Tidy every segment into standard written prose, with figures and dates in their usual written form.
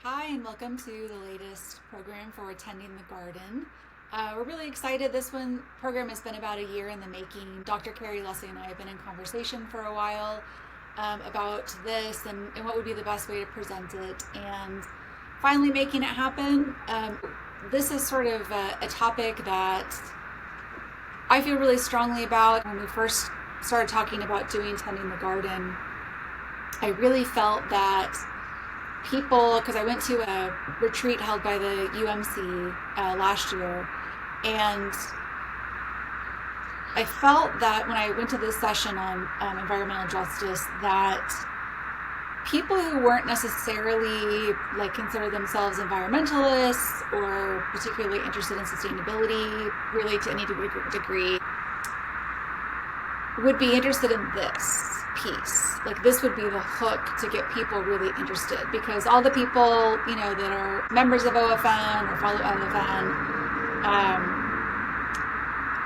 Hi, and welcome to the latest program for Attending the Garden. We're really excited. This program has been about a year in the making. Dr. Carrie Leslie and I have been in conversation for a while about this and what would be the best way to present it, and finally making it happen. This is sort of a topic that I feel really strongly about. When we first started talking about doing Tending the Garden, I really felt that people, because I went to a retreat held by the UMC last year, and I felt that when I went to this session on environmental justice, that people who weren't necessarily consider themselves environmentalists or particularly interested in sustainability, really to any degree, would be interested in this piece. Like, this would be the hook to get people really interested, because all the people, that are members of OFN or follow OFN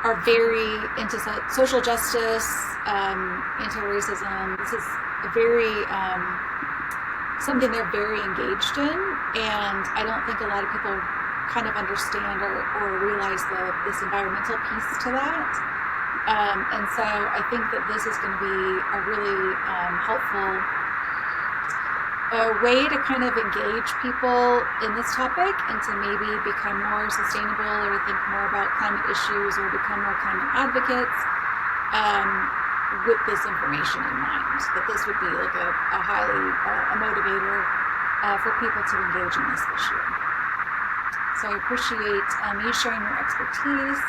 are very into social justice, anti-racism. This is a very something they're very engaged in, and I don't think a lot of people kind of understand or realize this environmental piece to that. And so I think that this is going to be a really helpful way to kind of engage people in this topic and to maybe become more sustainable or think more about climate issues or become more climate advocates with this information in mind. That this would be like a highly a motivator for people to engage in this issue. So I appreciate you sharing your expertise.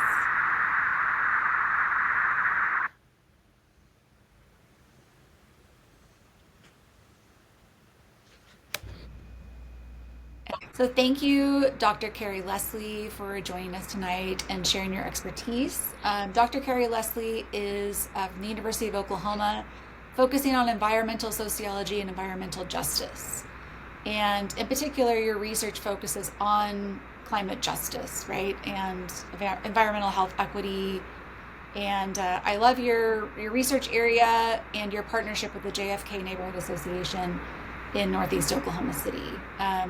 So thank you, Dr. Carrie Leslie, for joining us tonight and sharing your expertise. Dr. Carrie Leslie is from the University of Oklahoma, focusing on environmental sociology and environmental justice. And in particular, your research focuses on climate justice, right? And environmental health equity. And I love your research area and your partnership with the JFK Neighborhood Association in Northeast Oklahoma City.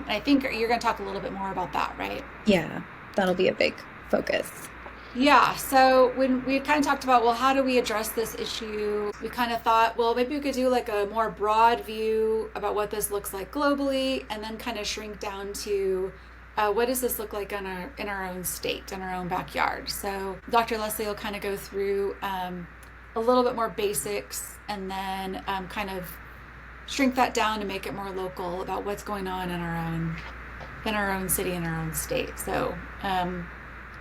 I think you're going to talk a little bit more about that, right? Yeah, that'll be a big focus. Yeah, so when we had kind of talked about, well, how do we address this issue? We kind of thought, well, maybe we could do like a more broad view about what this looks like globally, and then kind of shrink down to what does this look like in our own state, in our own backyard. So Dr. Leslie will kind of go through a little bit more basics, and then kind of shrink that down to make it more local about what's going on in our own city, in our own state. So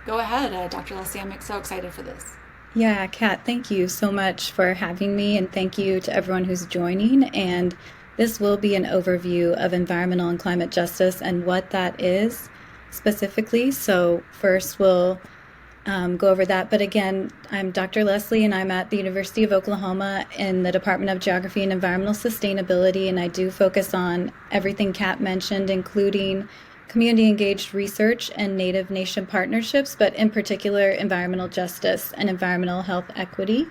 go ahead, Dr. Leslie. I'm so excited for this. Yeah, Kat, thank you so much for having me, and thank you to everyone who's joining. And this will be an overview of environmental and climate justice and what that is specifically. So first we'll go over that. But again, I'm Dr. Leslie, and I'm at the University of Oklahoma in the Department of Geography and Environmental Sustainability, and I do focus on everything Kat mentioned, including community engaged research and Native Nation partnerships, but in particular environmental justice and environmental health equity.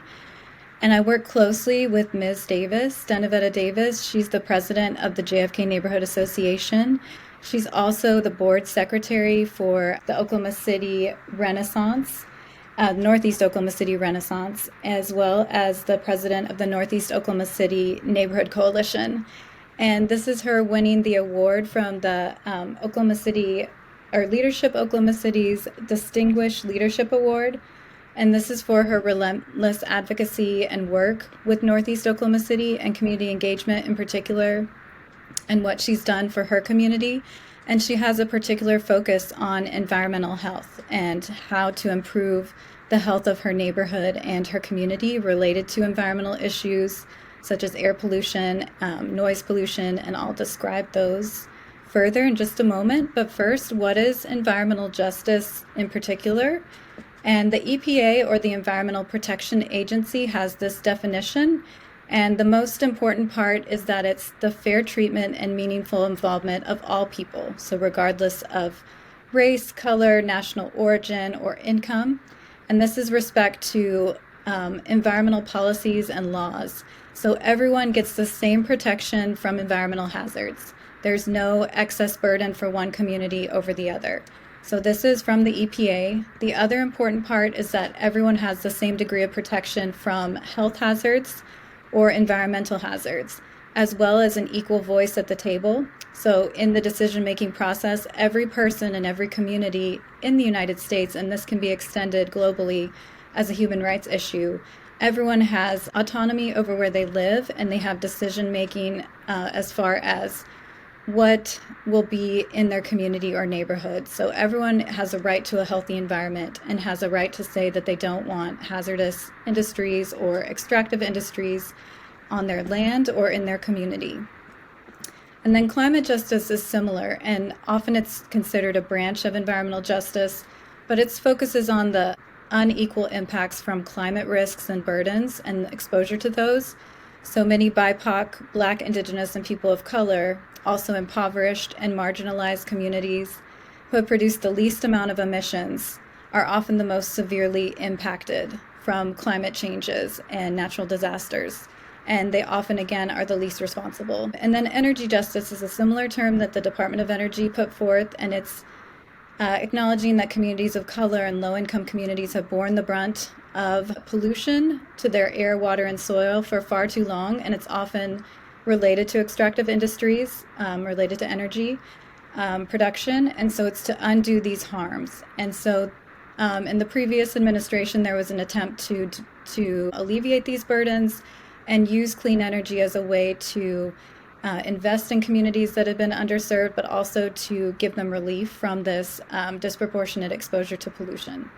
And I work closely with Ms. Davis, Denyvetta Davis. She's the president of the JFK Neighborhood Association. She's also the board secretary for the Oklahoma City Renaissance, Northeast Oklahoma City Renaissance, as well as the president of the Northeast Oklahoma City Neighborhood Coalition. And this is her winning the award from the Oklahoma City, or Leadership Oklahoma City's Distinguished Leadership Award. And this is for her relentless advocacy and work with Northeast Oklahoma City and community engagement in particular, and what she's done for her community. And she has a particular focus on environmental health and how to improve the health of her neighborhood and her community related to environmental issues such as air pollution, noise pollution, and I'll describe those further in just a moment. But first, what is environmental justice in particular? And the EPA, or the Environmental Protection Agency, has this definition. And the most important part is that it's the fair treatment and meaningful involvement of all people. So regardless of race, color, national origin, or income. And this is respect to environmental policies and laws. So everyone gets the same protection from environmental hazards, There's no excess burden for one community over the other. So this is from the EPA. The other important part is that everyone has the same degree of protection from health hazards or environmental hazards, as well as an equal voice at the table. So in the decision-making process, every person in every community in the United States, and this can be extended globally as a human rights issue, everyone has autonomy over where they live, and they have decision-making as far as what will be in their community or neighborhood. So everyone has a right to a healthy environment and has a right to say that they don't want hazardous industries or extractive industries on their land or in their community. And then climate justice is similar, and often it's considered a branch of environmental justice, but its focuses on the unequal impacts from climate risks and burdens and exposure to those. So many BIPOC, Black, Indigenous, and people of color, also impoverished and marginalized communities who have produced the least amount of emissions, are often the most severely impacted from climate changes and natural disasters. And they often, again, are the least responsible. And then energy justice is a similar term that the Department of Energy put forth, and it's acknowledging that communities of color and low-income communities have borne the brunt of pollution to their air, water, and soil for far too long, and it's often related to extractive industries, related to energy production, and so it's to undo these harms. And so in the previous administration, there was an attempt to alleviate these burdens and use clean energy as a way to invest in communities that have been underserved, but also to give them relief from this disproportionate exposure to pollution.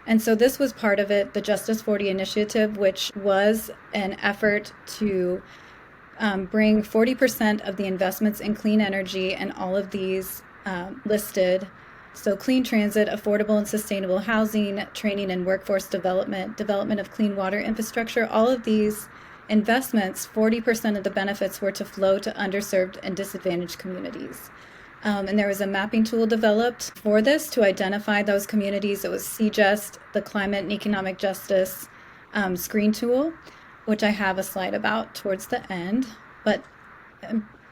And so this was part of it, the Justice 40 initiative, which was an effort to bring 40% of the investments in clean energy and all of these listed. So clean transit, affordable and sustainable housing, training and workforce development, development of clean water infrastructure, all of these investments, 40% of the benefits were to flow to underserved and disadvantaged communities. And there was a mapping tool developed for this to identify those communities. It was CJUST, the Climate and Economic Justice Screen Tool, which I have a slide about towards the end. But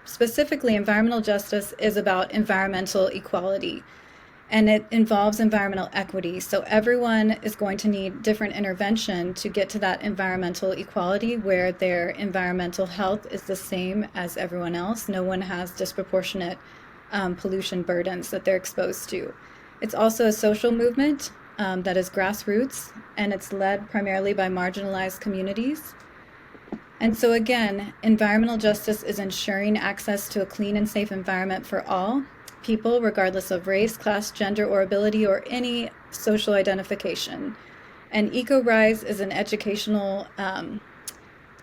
specifically, environmental justice is about environmental equality, and it involves environmental equity. So everyone is going to need different intervention to get to that environmental equality where their environmental health is the same as everyone else. No one has disproportionate pollution burdens that they're exposed to. It's also a social movement that is grassroots, and it's led primarily by marginalized communities. And so again, environmental justice is ensuring access to a clean and safe environment for all people, regardless of race, class, gender, or ability, or any social identification. And EcoRise is an educational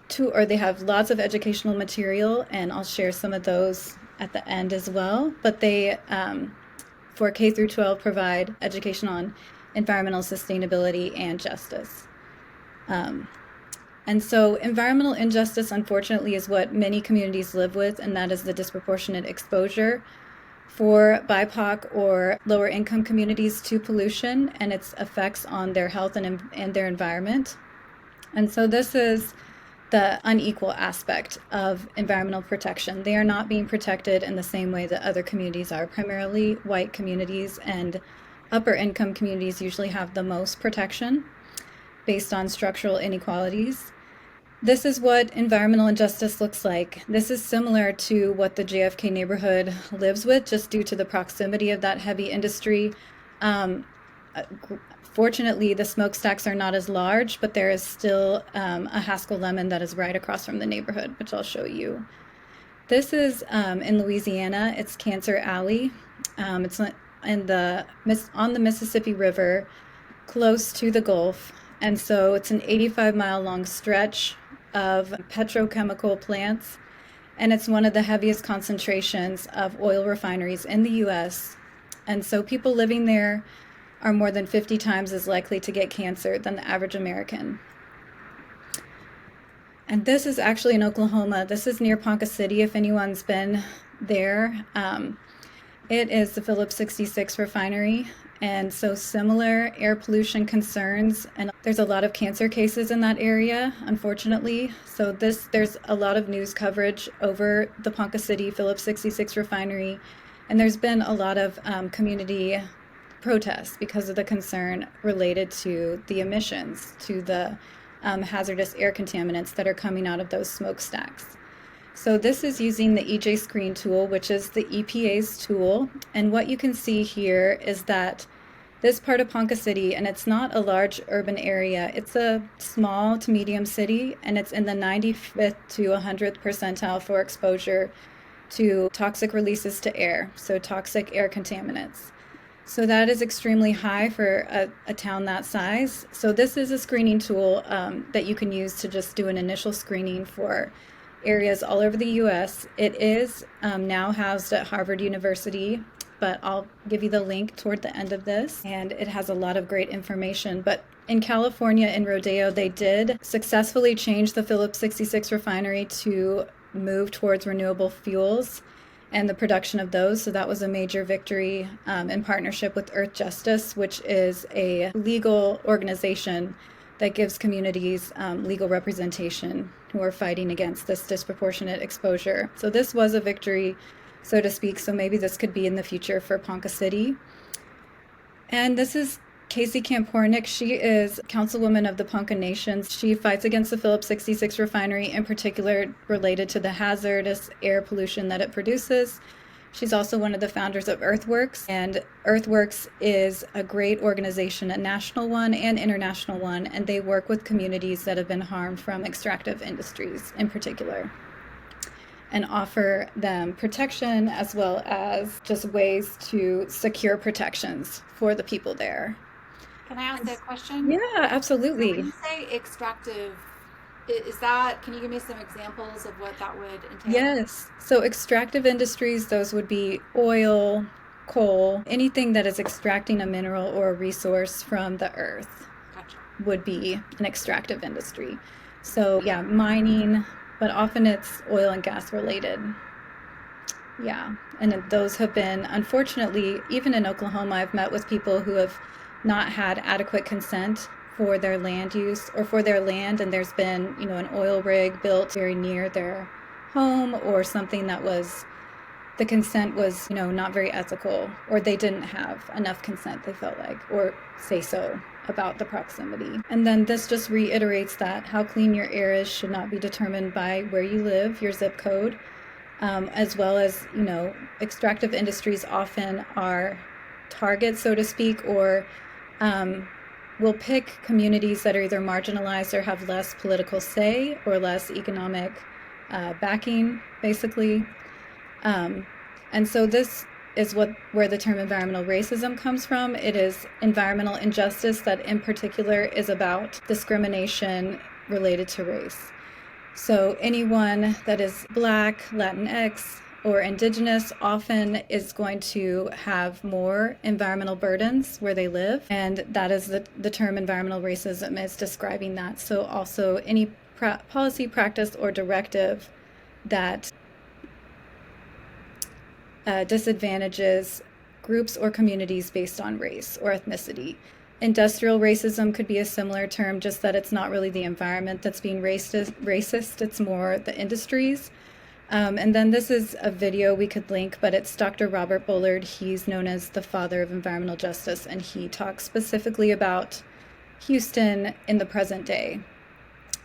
tool, or they have lots of educational material, and I'll share some of those at the end as well. But they, for K through 12, provide education on environmental sustainability and justice. And so environmental injustice, unfortunately, is what many communities live with, and that is the disproportionate exposure for BIPOC or lower income communities to pollution and its effects on their health and their environment. And so this is the unequal aspect of environmental protection. They are not being protected in the same way that other communities are. Primarily white communities and upper income communities usually have the most protection based on structural inequalities. This is what environmental injustice looks like. This is similar to what the JFK neighborhood lives with, just due to the proximity of that heavy industry. Fortunately, the smokestacks are not as large, but there is still a Haskell Lemon that is right across from the neighborhood, which I'll show you. This is in Louisiana. It's Cancer Alley. It's on the Mississippi River, close to the Gulf. And so it's an 85-mile long stretch of petrochemical plants, and it's one of the heaviest concentrations of oil refineries in the U.S. And so people living there are more than 50 times as likely to get cancer than the average American. And this is actually in Oklahoma. This is near Ponca City, if anyone's been there. It is the Phillips 66 refinery, And so similar air pollution concerns, and there's a lot of cancer cases in that area, unfortunately. So there's a lot of news coverage over the Ponca City Phillips 66 refinery, and there's been a lot of community protests because of the concern related to the emissions, to the hazardous air contaminants that are coming out of those smokestacks. So this is using the EJ Screen tool, which is the EPA's tool. And what you can see here is that this part of Ponca City, and it's not a large urban area, it's a small to medium city, and it's in the 95th to 100th percentile for exposure to toxic releases to air, so toxic air contaminants. So that is extremely high for a town that size. So this is a screening tool that you can use to just do an initial screening for areas all over the U.S. It is now housed at Harvard University, but I'll give you the link toward the end of this, and it has a lot of great information. But in California, in Rodeo, they did successfully change the Phillips 66 refinery to move towards renewable fuels and the production of those. So that was a major victory in partnership with Earth Justice, which is a legal organization that gives communities legal representation who are fighting against this disproportionate exposure. So this was a victory, so to speak. So maybe this could be in the future for Ponca City. And this is Casey Kampornik. She is councilwoman of the Ponca Nation. She fights against the Phillips 66 refinery, in particular related to the hazardous air pollution that it produces. She's also one of the founders of Earthworks, and Earthworks is a great organization, a national one and international one, and they work with communities that have been harmed from extractive industries in particular, and offer them protection as well as just ways to secure protections for the people there. Can I ask a question? Yeah, absolutely. When you say extractive, can you give me some examples of what that would entail? Yes. So extractive industries, those would be oil, coal, anything that is extracting a mineral or a resource from the earth. Gotcha. Would be an extractive industry. So yeah, mining, but often it's oil and gas related. Yeah. And those have been, unfortunately, even in Oklahoma, I've met with people who have not had adequate consent for their land use or for their land, and there's been, an oil rig built very near their home, or something that was, the consent was, not very ethical, or they didn't have enough consent, they felt like, or say so about the proximity. And then this just reiterates that how clean your air is should not be determined by where you live, your zip code, as well as, extractive industries often are targets, so to speak, or will pick communities that are either marginalized or have less political say or less economic backing, basically. And so this is where the term environmental racism comes from. It is environmental injustice that in particular is about discrimination related to race. So anyone that is Black, Latinx, or Indigenous often is going to have more environmental burdens where they live. And that is the term environmental racism is describing that. So also any policy, practice, or directive that disadvantages groups or communities based on race or ethnicity. Industrial racism could be a similar term, just that it's not really the environment that's being racist, it's more the industries. And then this is a video we could link, but it's Dr. Robert Bullard. He's known as the father of environmental justice, and he talks specifically about Houston in the present day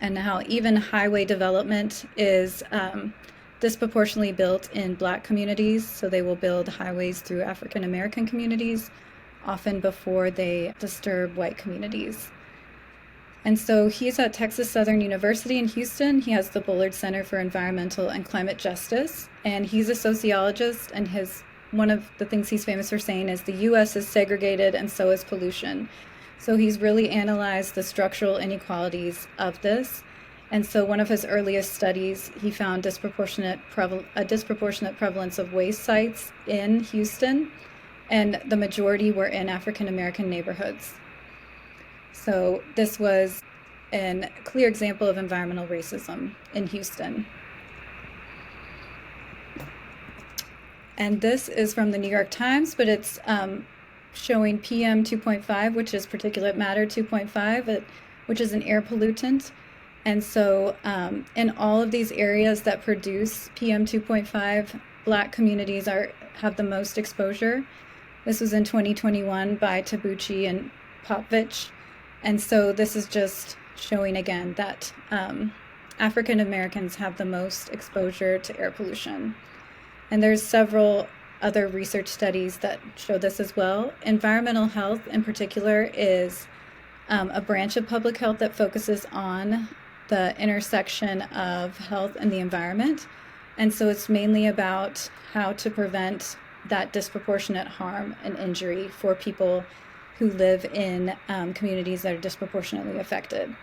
and how even highway development is disproportionately built in Black communities. So they will build highways through African American communities, often before they disturb white communities. And so he's at Texas Southern University in Houston. He has the Bullard Center for Environmental and Climate Justice, and he's a sociologist, and one of the things he's famous for saying is the U.S. is segregated and so is pollution. So he's really analyzed the structural inequalities of this. And so one of his earliest studies, he found a disproportionate prevalence of waste sites in Houston, and the majority were in African American neighborhoods. So this was a clear example of environmental racism in Houston. And this is from the New York Times, but it's showing PM 2.5, which is particulate matter 2.5, which is an air pollutant. And so in all of these areas that produce PM 2.5, Black communities have the most exposure. This was in 2021 by Tabucci and Popovich. And so this is just showing again that African Americans have the most exposure to air pollution. And there's several other research studies that show this as well. Environmental health in particular is a branch of public health that focuses on the intersection of health and the environment. And so it's mainly about how to prevent that disproportionate harm and injury for people who live in communities that are disproportionately affected.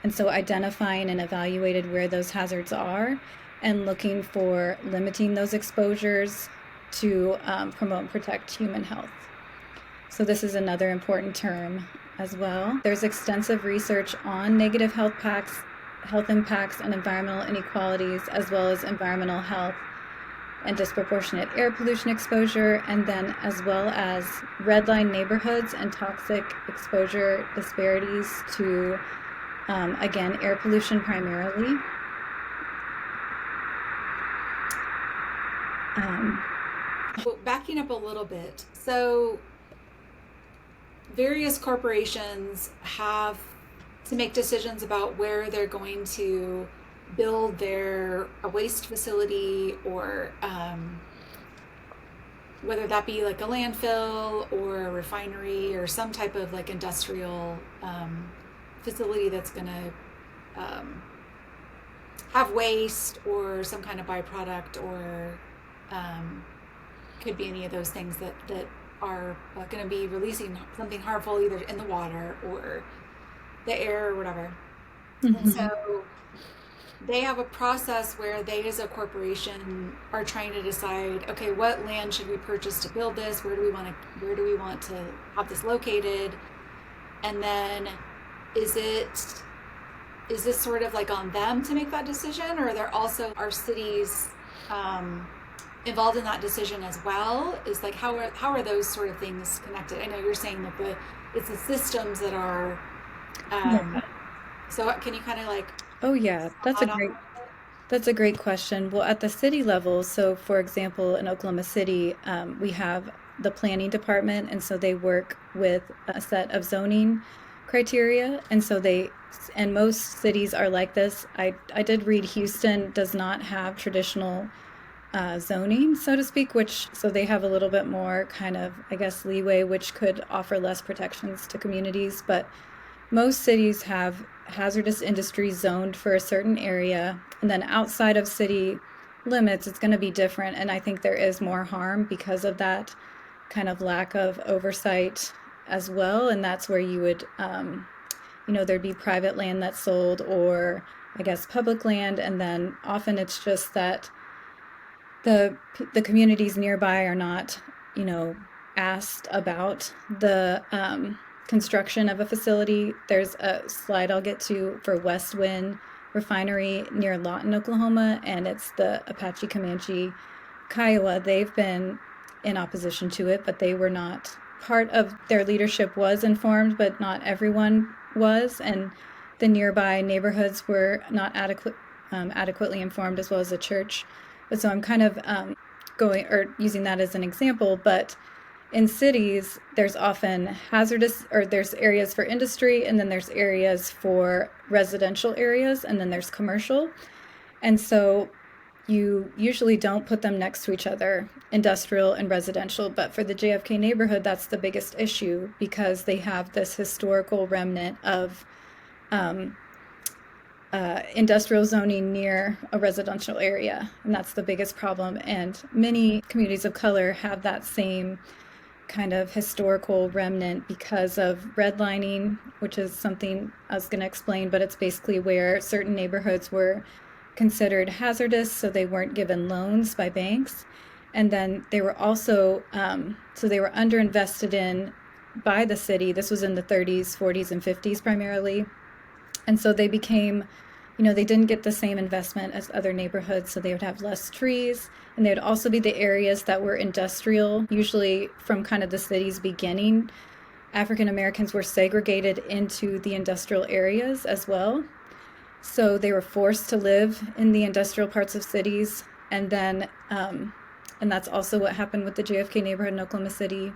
And so identifying and evaluating where those hazards are and looking for limiting those exposures to promote and protect human health. So this is another important term as well. There's extensive research on negative health impacts and environmental inequalities, as well as environmental health and disproportionate air pollution exposure, and then as well as red line neighborhoods and toxic exposure disparities to, again, air pollution primarily. Backing up a little bit, so various corporations have to make decisions about where they're going to build their waste facility, or whether that be like a landfill or a refinery or some type of like industrial facility that's going to have waste or some kind of byproduct, or could be any of those things that are going to be releasing something harmful either in the water or the air or whatever. Mm-hmm. And so they have a process where they as a corporation are trying to decide, okay, what land should we purchase to build this? Where do we want to have this located? And then is this sort of like on them to make that decision, or are our cities involved in that decision as well? Is like how are those sort of things connected? I know you're saying that it's the systems that are so can you kind of like that's a great question. Well, at the city level, so for example in Oklahoma City, we have the planning department, and so they work with a set of zoning criteria, and so and most cities are like this. I did read Houston does not have traditional zoning, so to speak, so they have a little bit more kind of, I guess, leeway, which could offer less protections to communities. But most cities have hazardous industries zoned for a certain area, and then outside of city limits, it's going to be different. And I think there is more harm because of that kind of lack of oversight as well. And that's where you would, there'd be private land that's sold, or I guess public land, and then often it's just that the communities nearby are not, asked about the construction of a facility. There's a slide I'll get to for West Wind Refinery near Lawton, Oklahoma, and it's the Apache Comanche Kiowa. They've been in opposition to it, but they were not part of their leadership was informed, but not everyone was, and the nearby neighborhoods were not adequately informed, as well as the church. But so I'm kind of using that as an example, but in cities, there's often hazardous, or there's areas for industry, and then there's areas for residential areas, and then there's commercial. And so you usually don't put them next to each other, industrial and residential. But for the JFK neighborhood, that's the biggest issue, because they have this historical remnant of industrial zoning near a residential area, and that's the biggest problem. And many communities of color have that same kind of historical remnant because of redlining, which is something I was going to explain, but it's basically where certain neighborhoods were considered hazardous, so they weren't given loans by banks. And then they were also, so they were underinvested in by the city. This was in the 30s, 40s, and 50s primarily. And so they became they didn't get the same investment as other neighborhoods, so they would have less trees, and they would also be the areas that were industrial. Usually from kind of the city's beginning, African Americans were segregated into the industrial areas as well. So they were forced to live in the industrial parts of cities, and then and that's also what happened with the JFK neighborhood in Oklahoma City.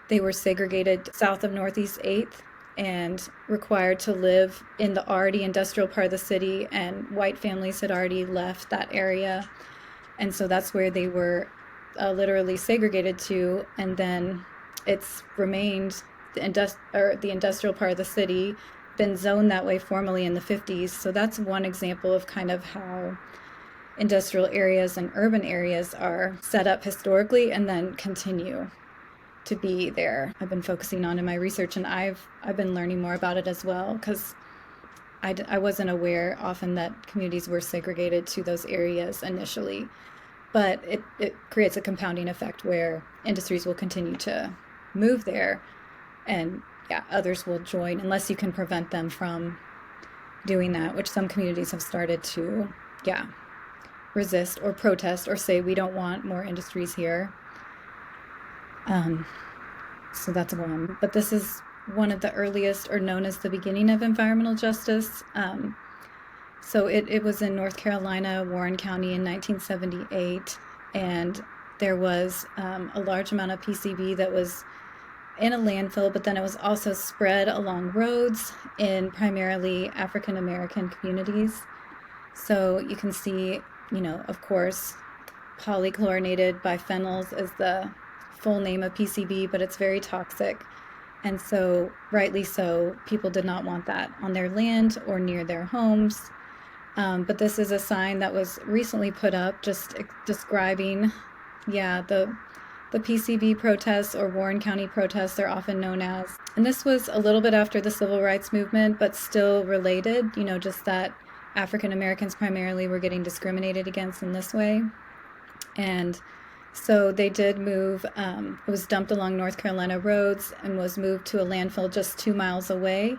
They were segregated south of Northeast 8th and required to live in the already industrial part of the city, and white families had already left that area. And so that's where they were literally segregated to, and then it's remained the industrial part of the city, been zoned that way formally in the 50s. So that's one example of kind of how industrial areas and urban areas are set up historically and then continue to be there. I've been focusing on in my research, and I've been learning more about it as well, because I wasn't aware often that communities were segregated to those areas initially, but it creates a compounding effect where industries will continue to move there, and others will join unless you can prevent them from doing that, which some communities have started to resist or protest or say we don't want more industries here. So that's one. But this is one of the earliest, or known as the beginning of environmental justice. So it was in North Carolina, Warren County in 1978, and there was a large amount of PCB that was in a landfill, but then it was also spread along roads in primarily African American communities. So you can see, of course, polychlorinated biphenyls is the full name of PCB, but it's very toxic. And so, rightly so, people did not want that on their land or near their homes. But this is a sign that was recently put up just describing, the PCB protests, or Warren County protests they're often known as. And this was a little bit after the civil rights movement, but still related, just that African Americans primarily were getting discriminated against in this way. And so they did move, it was dumped along North Carolina roads and was moved to a landfill just 2 miles away.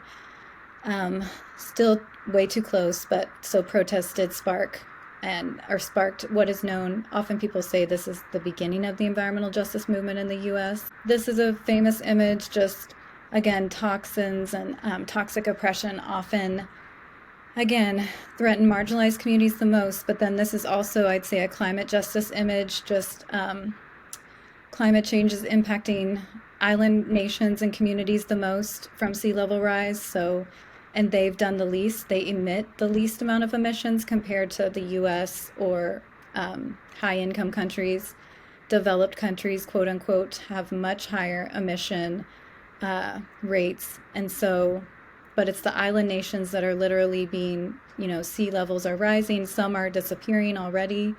Still way too close, but so protests did sparked what is known, often people say this is the beginning of the environmental justice movement in the U.S. This is a famous image, just, again, toxins and toxic oppression often, again, threaten marginalized communities the most, but then this is also, I'd say, a climate justice image, just climate change is impacting island nations and communities the most from sea level rise, and they've done the least. They emit the least amount of emissions compared to the U.S. or high-income countries. Developed countries, quote unquote, have much higher emission rates. And so, but it's the island nations that are literally being, sea levels are rising. Some are disappearing already.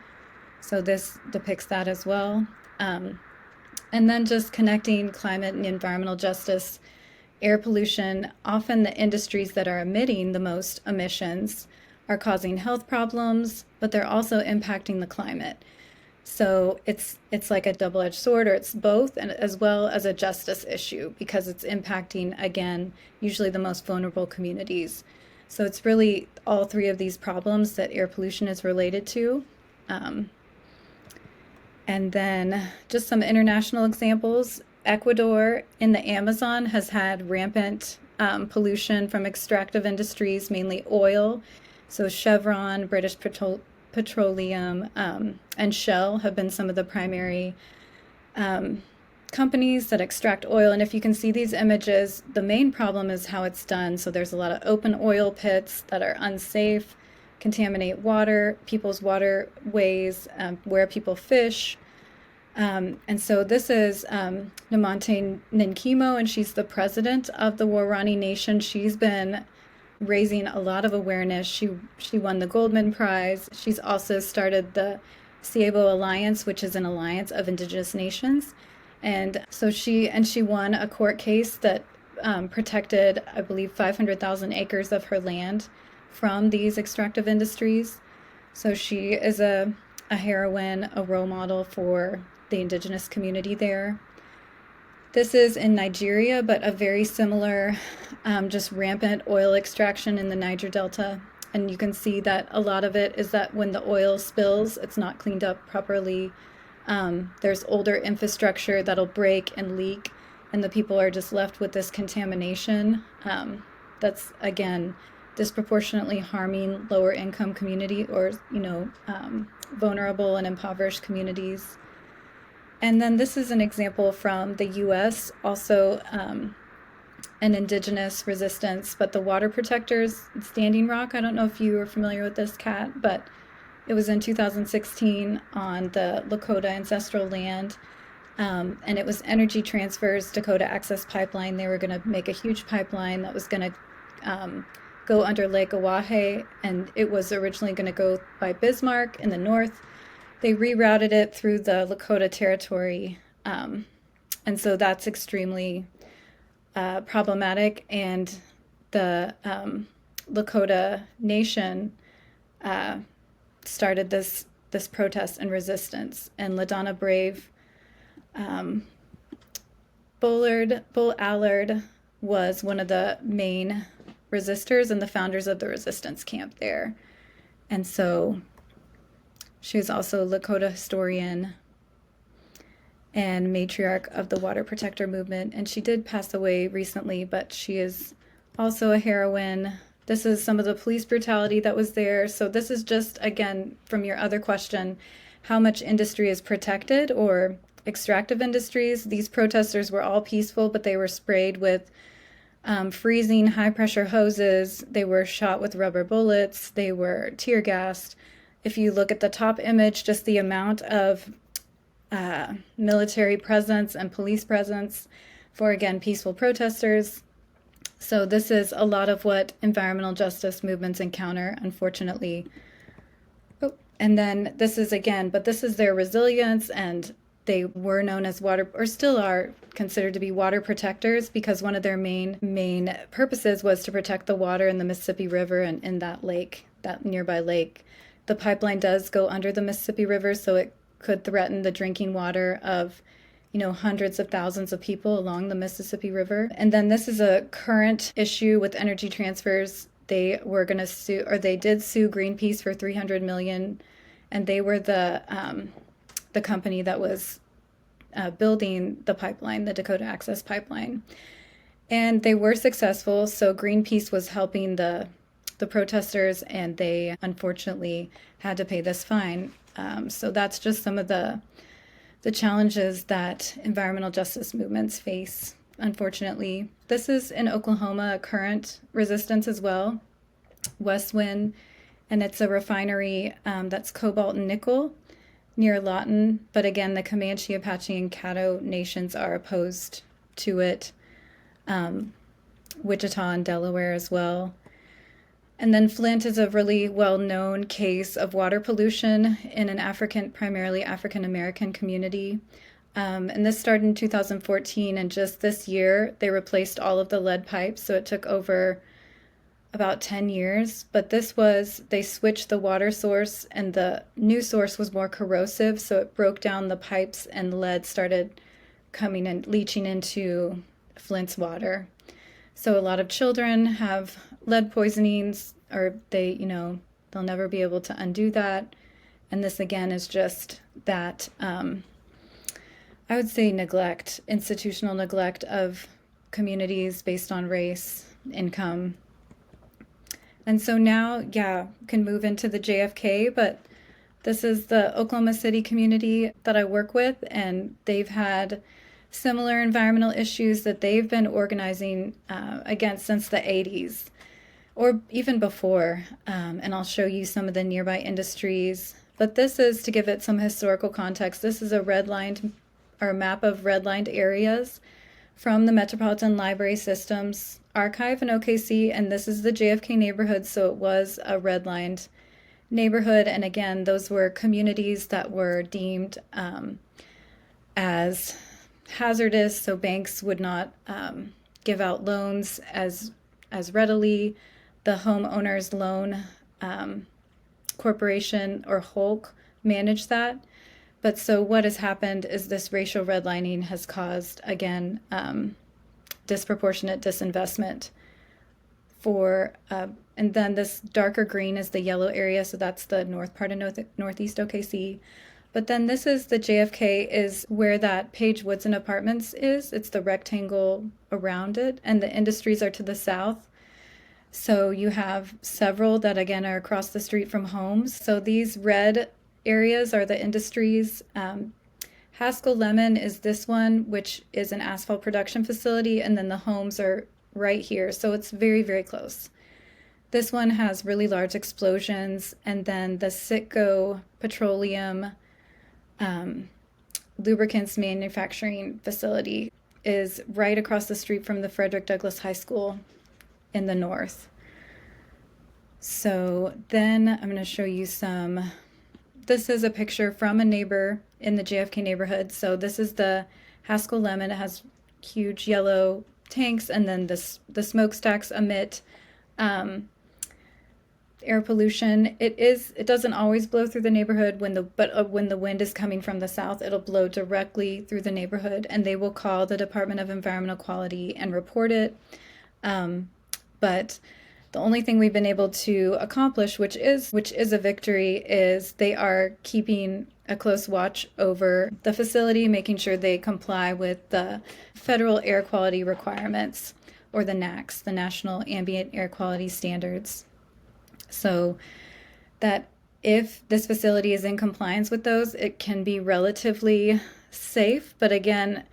So this depicts that as well. And then just connecting climate and environmental justice. Air pollution, often the industries that are emitting the most emissions are causing health problems, but they're also impacting the climate. So it's like a double-edged sword, or it's both, and as well as a justice issue, because it's impacting, again, usually the most vulnerable communities. So it's really all three of these problems that air pollution is related to. And then just some international examples. Ecuador in the Amazon has had rampant pollution from extractive industries, mainly oil. So Chevron, British Petroleum, and Shell have been some of the primary companies that extract oil. And if you can see these images, the main problem is how it's done. So there's a lot of open oil pits that are unsafe, contaminate water, people's waterways, where people fish. And so this is Namonte Ninkimo, and she's the president of the Waorani Nation. She's been raising a lot of awareness. She won the Goldman Prize. She's also started the Siebo Alliance, which is an alliance of indigenous nations. And so she won a court case that protected, I believe, 500,000 acres of her land from these extractive industries. So she is a heroine, a role model for the indigenous community there. This is in Nigeria, but a very similar, just rampant oil extraction in the Niger Delta. And you can see that a lot of it is that when the oil spills, it's not cleaned up properly. There's older infrastructure that'll break and leak, and the people are just left with this contamination. That's, again, disproportionately harming lower income community or, vulnerable and impoverished communities. And then this is an example from the US, also an indigenous resistance, but the water protectors, Standing Rock. I don't know if you are familiar with this, Kat, but it was in 2016 on the Lakota ancestral land. And it was Energy Transfer's Dakota Access Pipeline. They were going to make a huge pipeline that was going to go under Lake Oahe, and it was originally going to go by Bismarck in the north. They rerouted it through the Lakota territory, and so that's extremely problematic. And the Lakota Nation started this protest and resistance, and LaDonna Brave, Bull Allard was one of the main resistors and the founders of the resistance camp there. And so she was also a Lakota historian and matriarch of the water protector movement. And she did pass away recently, but she is also a heroine. This is some of the police brutality that was there. So this is just, again, from your other question, how much industry is protected or extractive industries. These protesters were all peaceful, but they were sprayed with freezing high-pressure hoses. They were shot with rubber bullets. They were tear gassed. If you look at the top image, just the amount of military presence and police presence for, again, peaceful protesters. So this is a lot of what environmental justice movements encounter, unfortunately. Oh, and then this is, again, but this is their resilience, and they were known as water, or still are considered to be water protectors, because one of their main purposes was to protect the water in the Mississippi River and in that lake, that nearby lake. The pipeline does go under the Mississippi River, so it could threaten the drinking water of, hundreds of thousands of people along the Mississippi River. And then this is a current issue with Energy Transfers. They were going to sue, or they did sue Greenpeace for $300 million, and they were the company that was building the pipeline, the Dakota Access Pipeline. And they were successful, so Greenpeace was helping the protesters, and they unfortunately had to pay this fine. So that's just some of the challenges that environmental justice movements face, unfortunately. This is in Oklahoma, a current resistance as well, Westwind, and it's a refinery that's cobalt and nickel near Lawton. But again, the Comanche, Apache, and Caddo nations are opposed to it. Wichita and Delaware as well. And then Flint is a really well-known case of water pollution in an primarily African-American community. And this started in 2014, and just this year, they replaced all of the lead pipes, so it took over about 10 years. But they switched the water source, and the new source was more corrosive, so it broke down the pipes, and lead started coming and leaching into Flint's water. So a lot of children have lead poisonings, or they'll never be able to undo that. And this, again, is just that, I would say neglect, institutional neglect of communities based on race, income. And so now, can move into the JFK, but this is the Oklahoma City community that I work with, and they've had similar environmental issues that they've been organizing against since the 80s, or even before. And I'll show you some of the nearby industries. But this is, to give it some historical context, this is a map of redlined areas from the Metropolitan Library Systems Archive in OKC, and this is the JFK neighborhood, so it was a redlined neighborhood. And again, those were communities that were deemed as hazardous, so banks would not give out loans as readily. The homeowners loan corporation, or HOLC, managed that. But so what has happened is this racial redlining has caused, again, disproportionate disinvestment for, and then this darker green is the yellow area, so that's the north part of Northeast OKC. But then this is the JFK, is where that Page Woodson Apartments is. It's the rectangle around it, and the industries are to the south. So you have several that, again, are across the street from homes. So these red areas are the industries. Haskell Lemon is this one, which is an asphalt production facility, and then the homes are right here. So it's very, very close. This one has really large explosions, and then the Citgo Petroleum lubricants manufacturing facility is right across the street from the Frederick Douglass High School in the north. So then I'm going to show you this is a picture from a neighbor in the JFK neighborhood. So this is the Haskell Lemon. It has huge yellow tanks, and then the smokestacks emit air pollution. It doesn't always blow through the neighborhood but when the wind is coming from the south, it'll blow directly through the neighborhood, and they will call the Department of Environmental Quality and report it. But the only thing we've been able to accomplish, which is a victory, is they are keeping a close watch over the facility, making sure they comply with the federal air quality requirements, or the NAAQS, the National Ambient Air Quality Standards. So that if this facility is in compliance with those, it can be relatively safe. But again,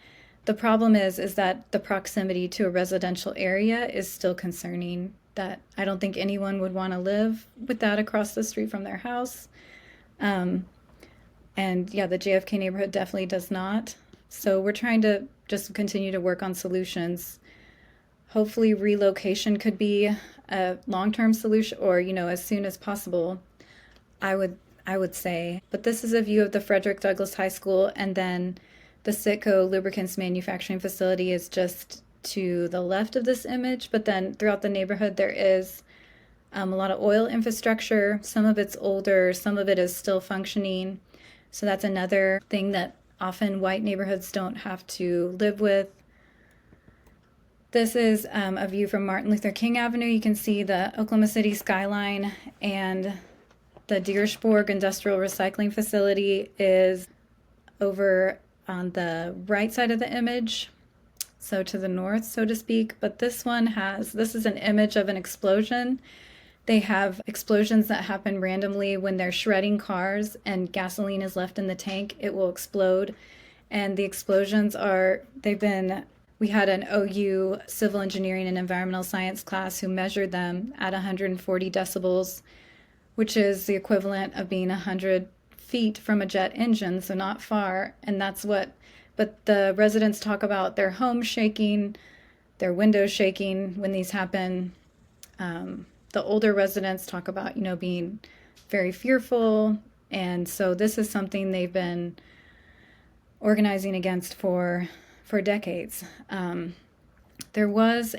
the problem is that the proximity to a residential area is still concerning. That I don't think anyone would want to live with that across the street from their house. And yeah, the JFK neighborhood definitely does not. So we're trying to just continue to work on solutions. Hopefully relocation could be a long-term solution, or, as soon as possible, I would say. But this is a view of the Frederick Douglass High School, and then the Citgo lubricants manufacturing facility is just to the left of this image. But then throughout the neighborhood, there is a lot of oil infrastructure. Some of it's older, some of it is still functioning. So that's another thing that often white neighborhoods don't have to live with. This is a view from Martin Luther King Avenue. You can see the Oklahoma City skyline, and the Deersburg Industrial Recycling Facility is over on the right side of the image, so to the north, so to speak. But this is an image of an explosion. They have explosions that happen randomly when they're shredding cars and gasoline is left in the tank. It will explode. And the explosions we had an OU civil engineering and environmental science class who measured them at 140 decibels, which is the equivalent of being 100 feet from a jet engine, so not far. And but the residents talk about their homes shaking, their windows shaking when these happen. The older residents talk about, being very fearful. And so this is something they've been organizing against for decades. There was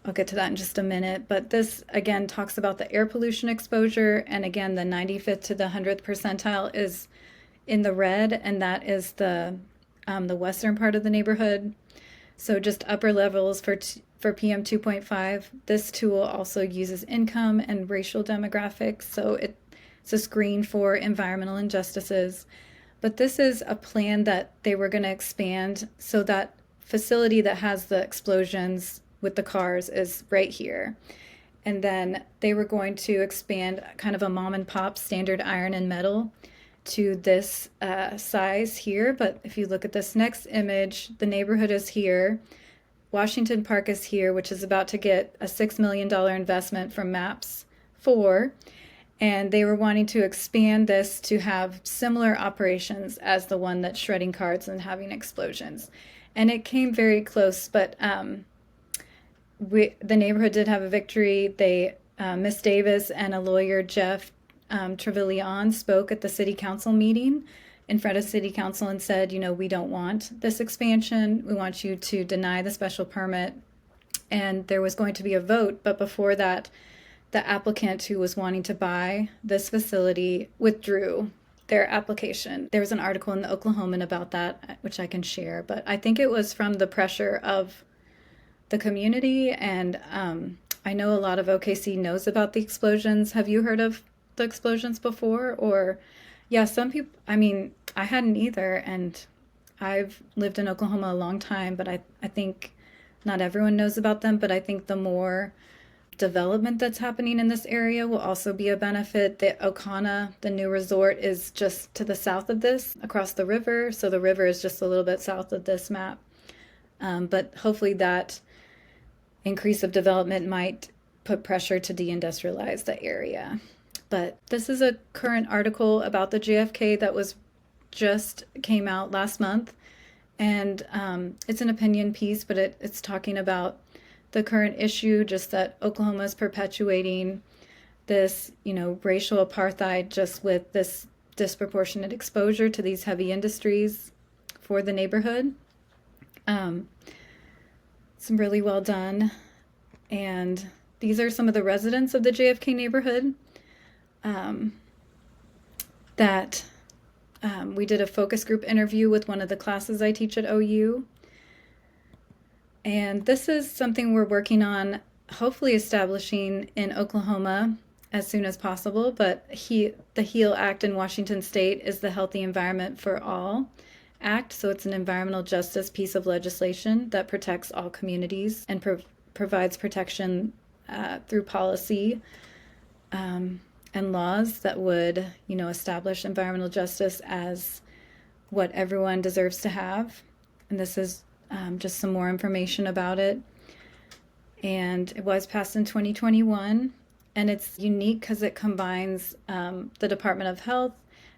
I'll get to that in just a minute, but this again talks about the air pollution exposure, and again the 95th to the 100th percentile is in the red, and that is the western part of the neighborhood. So just upper levels for PM 2.5. This tool also uses income and racial demographics, so it's a screen for environmental injustices. But this is a plan that they were going to expand, so that facility that has the explosions with the cars is right here. And then they were going to expand kind of a mom and pop standard iron and metal to this size here. But if you look at this next image, the neighborhood is here. Washington Park is here, which is about to get a $6 million investment from MAPS 4. And they were wanting to expand this to have similar operations as the one that's shredding cars and having explosions. And it came very close, but the neighborhood did have a victory. Miss Davis and a lawyer, Jeff Trevilian, spoke at the city council meeting in front of city council and said, we don't want this expansion. We want you to deny the special permit. And there was going to be a vote, but before that, the applicant who was wanting to buy this facility withdrew their application. There was an article in the Oklahoman about that, which I can share, but I think it was from the pressure of the community. And I know a lot of OKC knows about the explosions. Have you heard of the explosions before? Or, yeah, some people, I mean, I hadn't either. And I've lived in Oklahoma a long time, but I think not everyone knows about them. But I think the more development that's happening in this area will also be a benefit. The Okana, the new resort, is just to the south of this, across the river. So the river is just a little bit south of this map. But hopefully that increase of development might put pressure to deindustrialize the area. But this is a current article about the JFK that was just came out last month. And it's an opinion piece, but it's talking about the current issue, just that Oklahoma is perpetuating this, racial apartheid, just with this disproportionate exposure to these heavy industries for the neighborhood. It's really well done. And these are some of the residents of the JFK neighborhood that we did a focus group interview with one of the classes I teach at OU. And this is something we're working on, hopefully establishing in Oklahoma as soon as possible. But the HEAL Act in Washington State is the Healthy Environment for All Act. So it's an environmental justice piece of legislation that protects all communities and provides protection through policy and laws that would, establish environmental justice as what everyone deserves to have. And this is just some more information about it. And it was passed in 2021. And it's unique because it combines the Department of Health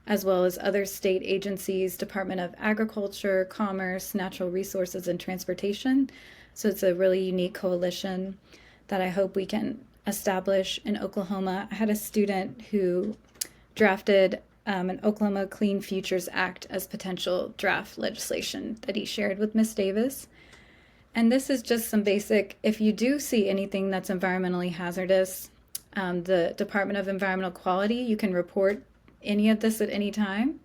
as well as other state agencies, Department of Agriculture, Commerce, Natural Resources, and Transportation. So it's a really unique coalition that I hope we can establish in Oklahoma. I had a student who drafted an Oklahoma Clean Futures Act as potential draft legislation that he shared with Ms. Davis. And this is just some basic, if you do see anything that's environmentally hazardous, the Department of Environmental Quality, you can report any of this at any time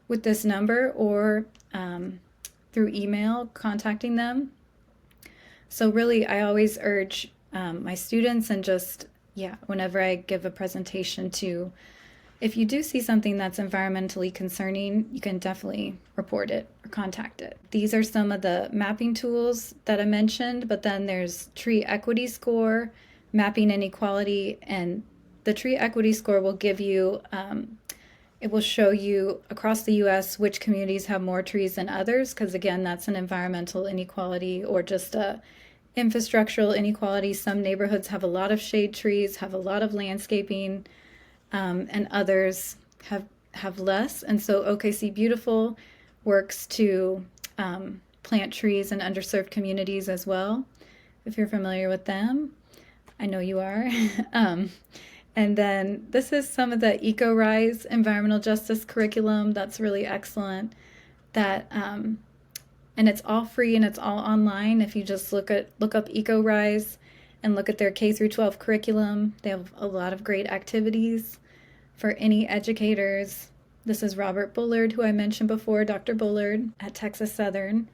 with this number or through email contacting them. So really, I always urge my students and just, whenever I give a presentation to, if you do see something that's environmentally concerning, you can definitely report it or contact it. These are some of the mapping tools that I mentioned, but then there's tree equity score, mapping inequality, and the tree equity score will give you, it will show you across the U.S. which communities have more trees than others, because again, that's an environmental inequality or just a infrastructural inequality. Some neighborhoods have a lot of shade trees, have a lot of landscaping, and others have less. And so OKC Beautiful works to plant trees in underserved communities as well, if you're familiar with them. I know you are. And then this is some of the EcoRise environmental justice curriculum. That's really excellent. That and it's all free and it's all online. If you just look up EcoRise and look at their K through 12 curriculum, they have a lot of great activities for any educators. This is Robert Bullard, who I mentioned before, Dr. Bullard at Texas Southern.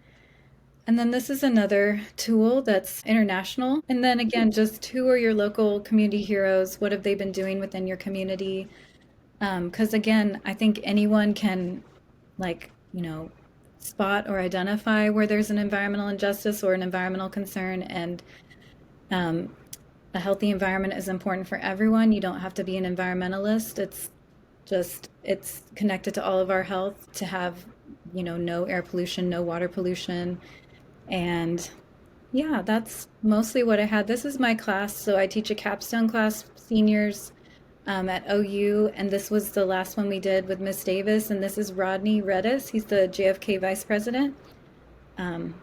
And then this is another tool that's international. And then again, just who are your local community heroes? What have they been doing within your community? Because again, I think anyone can spot or identify where there's an environmental injustice or an environmental concern. And a healthy environment is important for everyone. You don't have to be an environmentalist. It's connected to all of our health to have, no air pollution, no water pollution. And that's mostly what I had. This is my class. So I teach a capstone class, seniors at OU. And this was the last one we did with Miss Davis. And this is Rodney Redis. He's the JFK vice president. And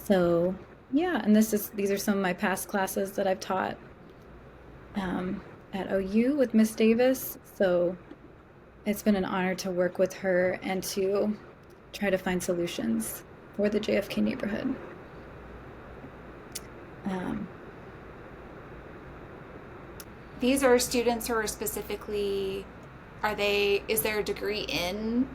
these are some of my past classes that I've taught at OU with Miss Davis. So it's been an honor to work with her and to try to find solutions for the JFK neighborhood. These are students who are specifically, is there a degree in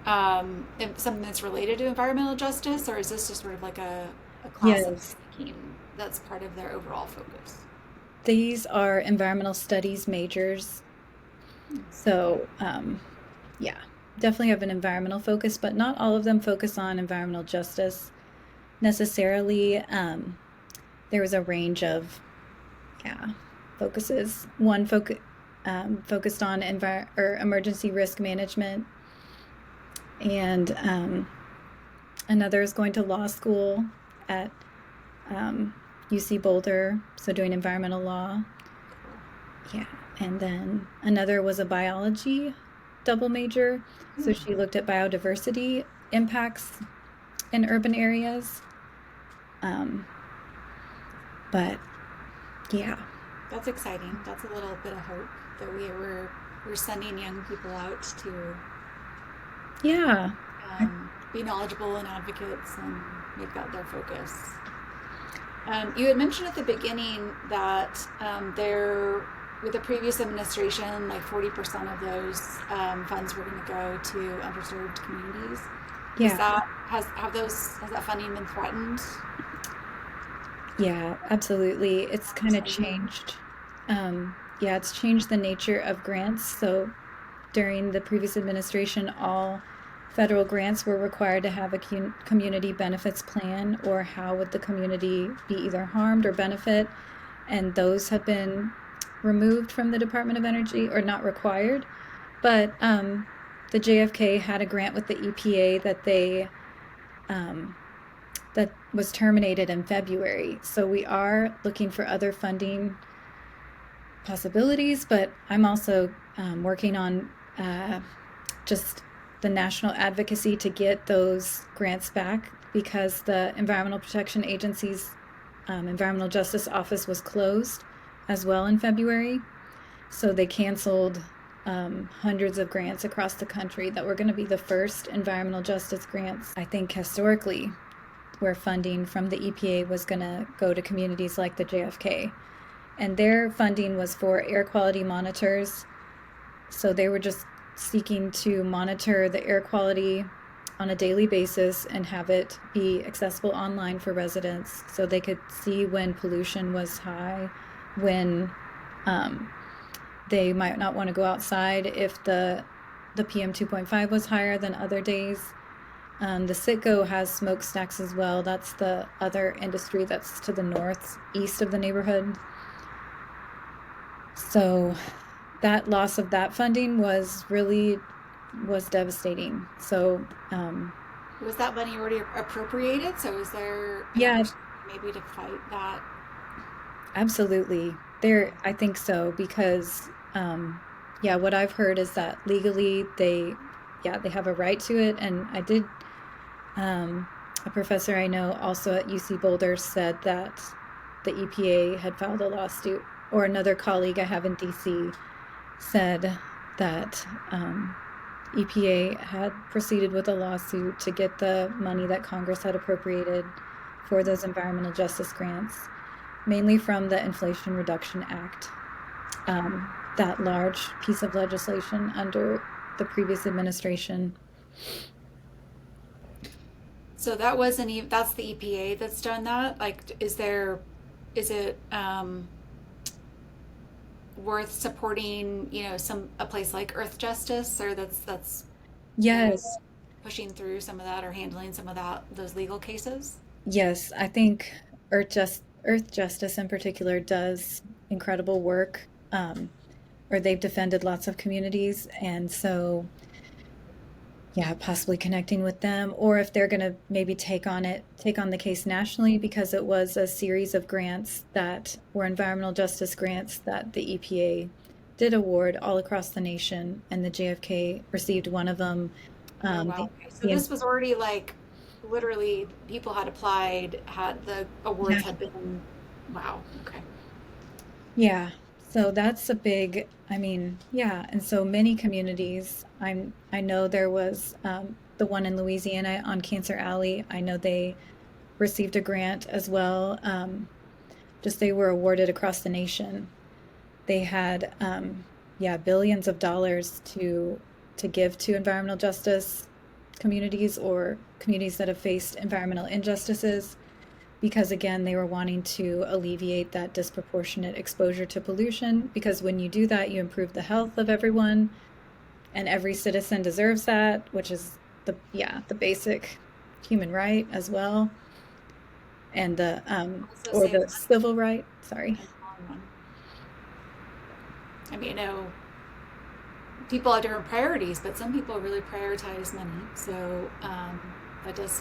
something that's related to environmental justice, or is this just sort of like a a class of Yes. making that's part of their overall focus? These are environmental studies majors. Okay. So, yeah, definitely have an environmental focus, but not all of them focus on environmental justice necessarily. There was a range of, yeah, focuses. One focused on emergency risk management, and another is going to law school at UC Boulder, so doing environmental law. Yeah, and then another was a biology double major, so she looked at biodiversity impacts in urban areas. Um, but yeah, That's exciting. That's a little bit of hope that we're sending young people out to yeah, be knowledgeable and advocates and make that their focus. You had mentioned at the beginning that there, with the previous administration, like 40% of those funds were going to go to underserved communities. Is yeah, that has that funding been threatened? yeah, absolutely. It's kind of Extended? changed. Yeah, it's changed the nature of grants. So during the previous administration, all federal grants were required to have a community benefits plan, or how would the community be either harmed or benefit. And those have been removed from the Department of Energy, or not required. But the JFK had a grant with the EPA um, that was terminated in February. So we are looking for other funding possibilities, but I'm also working on just the national advocacy to get those grants back, because the Environmental Protection Agency's Environmental Justice Office was closed as well in February. So they canceled hundreds of grants across the country that were going to be the first environmental justice grants, I think, historically, where funding from the EPA was going to go to communities like the JFK. And their funding was for air quality monitors. So they were just seeking to monitor the air quality on a daily basis and have it be accessible online for residents, so they could see when pollution was high, when they might not want to go outside if the PM 2.5 was higher than other days. The Citgo has smokestacks as well. That's the other industry that's to the northeast of the neighborhood. So that loss of that funding was devastating. So Was that money already appropriated? So is there an yeah, opportunity maybe to fight that? absolutely. I think so, because yeah, what I've heard is that legally they have a right to it. And I did a professor I know also at UC Boulder said that the EPA had filed a lawsuit, or another colleague I have in DC said that EPA had proceeded with a lawsuit to get the money that Congress had appropriated for those environmental justice grants, mainly from the Inflation Reduction Act, that large piece of legislation under the previous administration. So that wasn't even, that's the EPA that's done that? Like, is it worth supporting, a place like Earth Justice, or that's kind of Yes, pushing through some of that or handling some of those legal cases? yes, I think Earth Justice in particular does incredible work, or they've defended lots of communities, and so yeah, possibly connecting with them, or if they're going to maybe take on the case nationally, because it was a series of grants that were environmental justice grants that the EPA did award all across the nation, and the JFK received one of them. Oh, The, wow. Okay. So the, this was already like literally people had applied, had the awards had been, wow. Okay. yeah, so that's a big, I mean, yeah, and so many communities. I know there was the one in Louisiana on Cancer Alley. I know they received a grant as well. Just they were awarded across the nation. They had, yeah, billions of dollars to give to environmental justice communities, or communities that have faced environmental injustices. because again, they were wanting to alleviate that disproportionate exposure to pollution, because when you do that, you improve the health of everyone, and every citizen deserves that, which is the basic human right as well, and the Also or save the civil right. Sorry. money in the long run. I mean, people have different priorities, but some people really prioritize money. So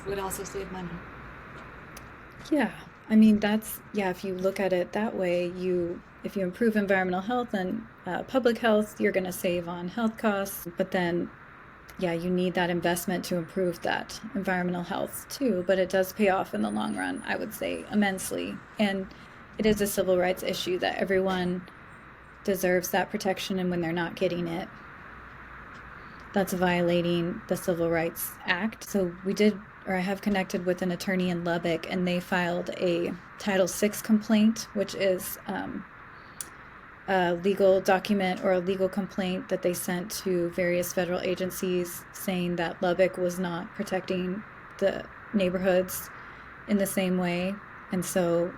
would also save money. Yeah, I mean that's yeah. If you look at it that way, if you improve environmental health and public health, you're going to save on health costs. But then, yeah, you need that investment to improve that environmental health too. But it does pay off in the long run, I would say, immensely. And it is a civil rights issue that everyone deserves that protection, and when they're not getting it, that's violating the Civil Rights Act. So I have connected with an attorney in Lubbock, and they filed a Title VI complaint, which is a legal document or a legal complaint that they sent to various federal agencies saying that Lubbock was not protecting the neighborhoods in the same way. And so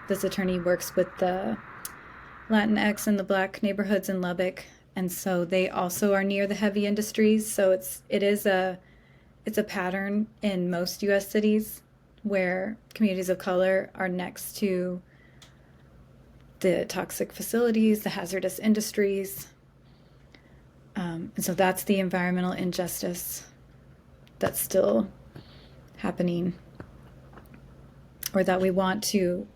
this attorney works with the Latinx and the Black neighborhoods in Lubbock, and so they also are near the heavy industries. So it's a pattern in most U.S. cities where communities of color are next to the toxic facilities, the hazardous industries. And so that's the environmental injustice that's still happening, or that we want to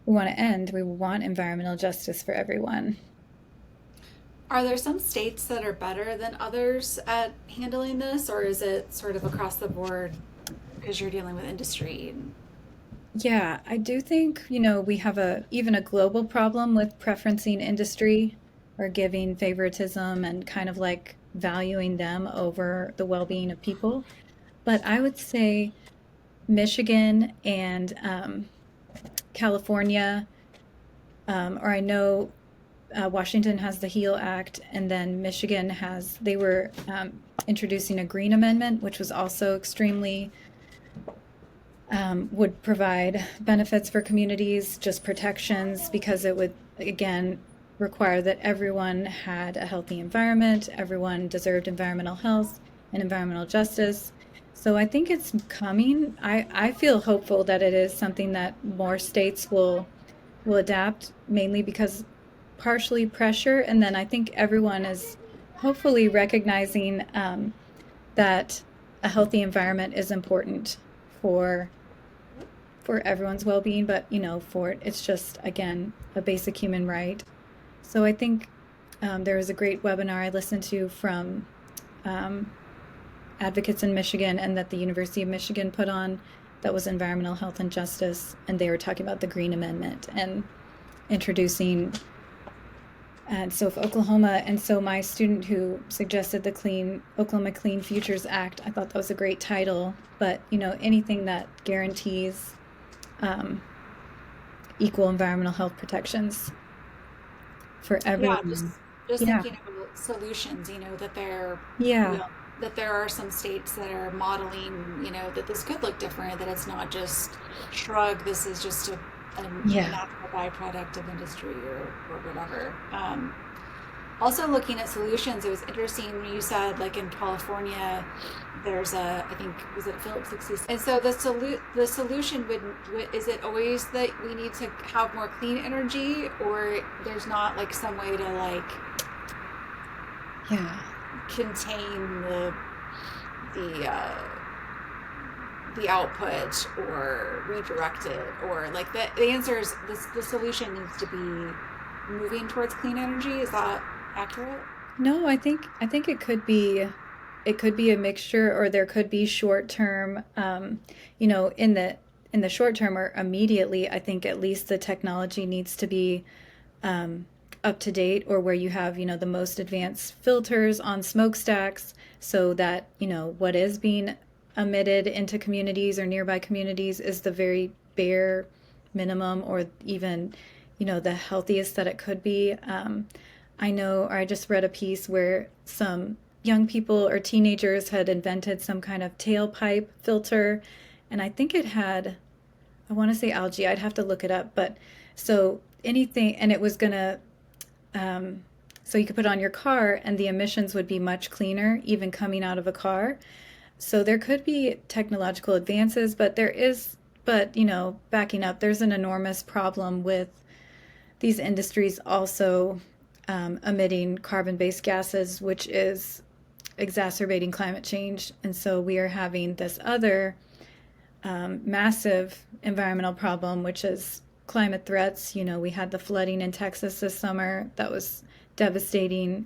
end. We want environmental justice for everyone. Are there some states that are better than others at handling this, or is it sort of across the board because you're dealing with industry? Yeah, I do think, we have even a global problem with preferencing industry or giving favoritism and kind of like valuing them over the well-being of people. But I would say Michigan and California, or I know Washington has the HEAL Act, and then Michigan they were introducing a green amendment, which was also extremely, would provide benefits for communities, just protections, because it would, again, require that everyone had a healthy environment, everyone deserved environmental health and environmental justice. So I think it's coming. I feel hopeful that it is something that more states will adapt, mainly because partially pressure, and then I think everyone is hopefully recognizing that a healthy environment is important for everyone's well-being, but it's just, again, a basic human right. So I think there was a great webinar I listened to from advocates in Michigan, and that the University of Michigan put on, that was environmental health and justice, and they were talking about the Green Amendment and introducing. And so if Oklahoma, and so my student who suggested the Oklahoma Clean Futures Act, I thought that was a great title, but anything that guarantees equal environmental health protections for everyone. Just thinking about solutions, Yeah. that there are some states that are modeling, that this could look different, that it's not just shrug, this is just a natural byproduct of industry or whatever. Also looking at solutions, it was interesting when you said, like, in California, there's I think, was it Phillips 66? And so the solution is it always that we need to have more clean energy, or there's not like some way to like contain the output or redirect it, or like the answer is the solution needs to be moving towards clean energy? Is that accurate? No, I think it could be a mixture, or there could be short term, in the short term or immediately. I think at least the technology needs to be up to date, or where you have the most advanced filters on smokestacks, so that what is being emitted into communities or nearby communities is the very bare minimum, or even the healthiest that it could be. I know, or I just read a piece where some young people or teenagers had invented some kind of tailpipe filter, and I think it had, I want to say algae. I'd have to look it up, but so anything, and it was gonna, so you could put it on your car, and the emissions would be much cleaner, even coming out of a car. So there could be technological advances, but backing up, there's an enormous problem with these industries also emitting carbon-based gases, which is exacerbating climate change. And so we are having this other massive environmental problem, which is climate threats. We had the flooding in Texas this summer that was devastating,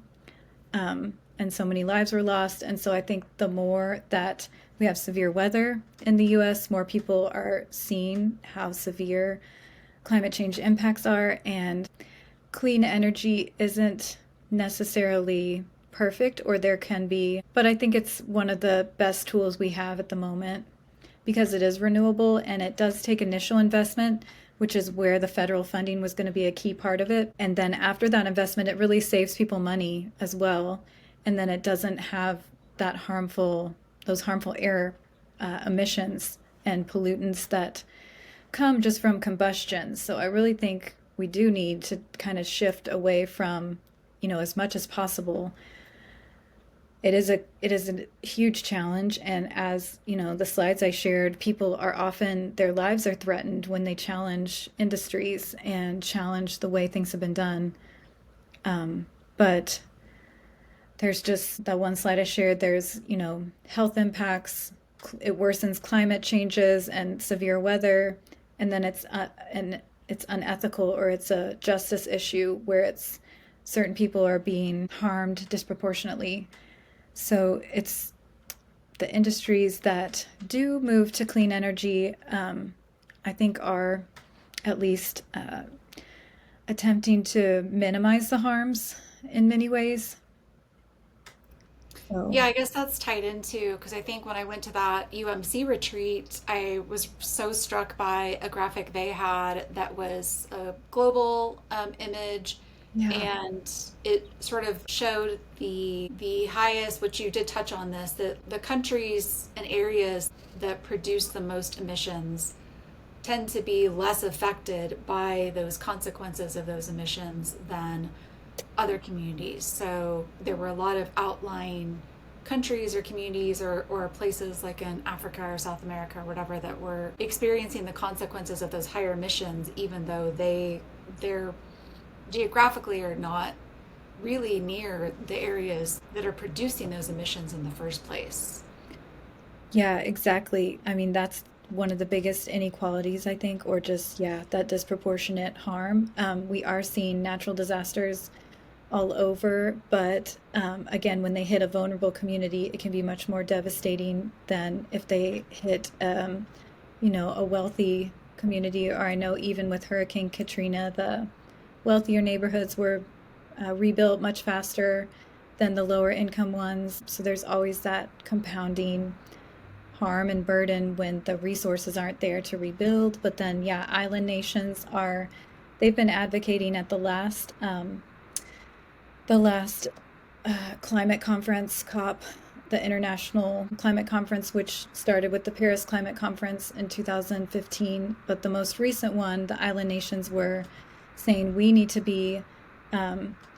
and so many lives were lost. And so I think the more that we have severe weather in the US, more people are seeing how severe climate change impacts are. And clean energy isn't necessarily perfect, or there can be, but I think it's one of the best tools we have at the moment because it is renewable and it does take initial investment, which is where the federal funding was going to be a key part of it. And then after that investment, it really saves people money as well. And then it doesn't have those harmful air emissions and pollutants that come just from combustion. So I really think we do need to kind of shift away from, as much as possible. It is a huge challenge, and as the slides I shared, people are often, their lives are threatened when they challenge industries and challenge the way things have been done. But there's just that one slide I shared. There's health impacts. It worsens climate changes and severe weather, and then it's unethical, or it's a justice issue where it's certain people are being harmed disproportionately. So it's the industries that do move to clean energy, I think are at least attempting to minimize the harms in many ways. So, Yeah, I guess that's tied into because I think when I went to that UMC retreat, I was so struck by a graphic they had that was a global image, yeah, and it sort of showed the highest, which you did touch on this, the countries and areas that produce the most emissions tend to be less affected by those consequences of those emissions than other communities. So there were a lot of outlying countries or communities or places like in Africa or South America or whatever that were experiencing the consequences of those higher emissions, even though they're geographically are not really near the areas that are producing those emissions in the first place. yeah, exactly. I mean, that's one of the biggest inequalities, I think, or just, yeah, that disproportionate harm. We are seeing natural disasters all over, but again, when they hit a vulnerable community, it can be much more devastating than if they hit, a wealthy community. Or I know even with Hurricane Katrina, the wealthier neighborhoods were rebuilt much faster than the lower income ones. So there's always that compounding harm and burden when the resources aren't there to rebuild. But then, yeah, island nations they've been advocating at the last climate conference, COP, the International Climate Conference, which started with the Paris Climate Conference in 2015. But the most recent one, the island nations were saying we need to be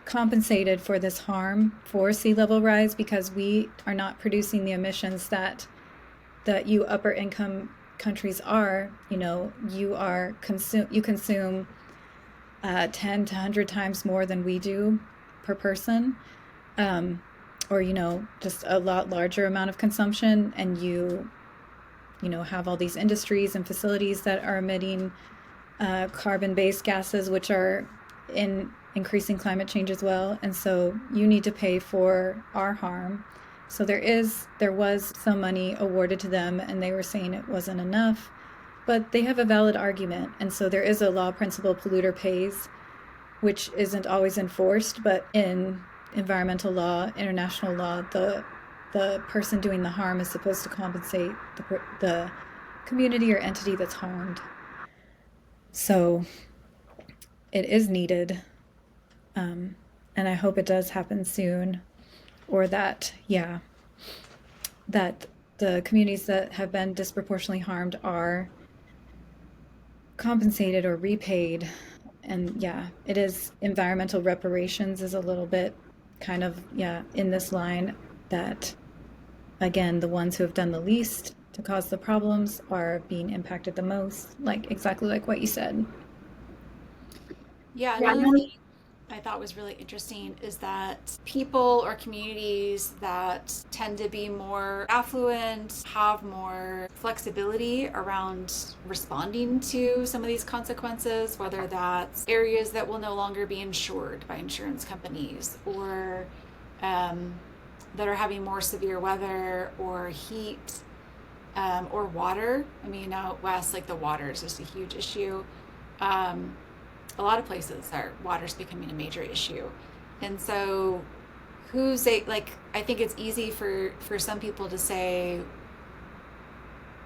compensated for this harm for sea level rise because we are not producing the emissions that you upper income countries are. You consume 10 to 100 times more than we do per person, or just a lot larger amount of consumption, and you have all these industries and facilities that are emitting carbon-based gases, which are increasing climate change as well. And so you need to pay for our harm. So there was some money awarded to them, and they were saying it wasn't enough, but they have a valid argument. And so there is a law principle, polluter pays, which isn't always enforced, but in environmental law, international law, the person doing the harm is supposed to compensate the community or entity that's harmed. So it is needed, and I hope it does happen soon. or that, yeah, that the communities that have been disproportionately harmed are compensated or repaid. And yeah, it is environmental reparations is a little bit kind of, yeah, in this line that, again, the ones who have done the least to cause the problems are being impacted the most, like exactly like what you said. Yeah, another thing I thought was really interesting is that people or communities that tend to be more affluent have more flexibility around responding to some of these consequences, whether that's areas that will no longer be insured by insurance companies or um, that are having more severe weather or heat or water. I mean, out west, like the water is just a huge issue. Um, a lot of places our water's becoming a major issue, and so who's a like I think it's easy for some people to say,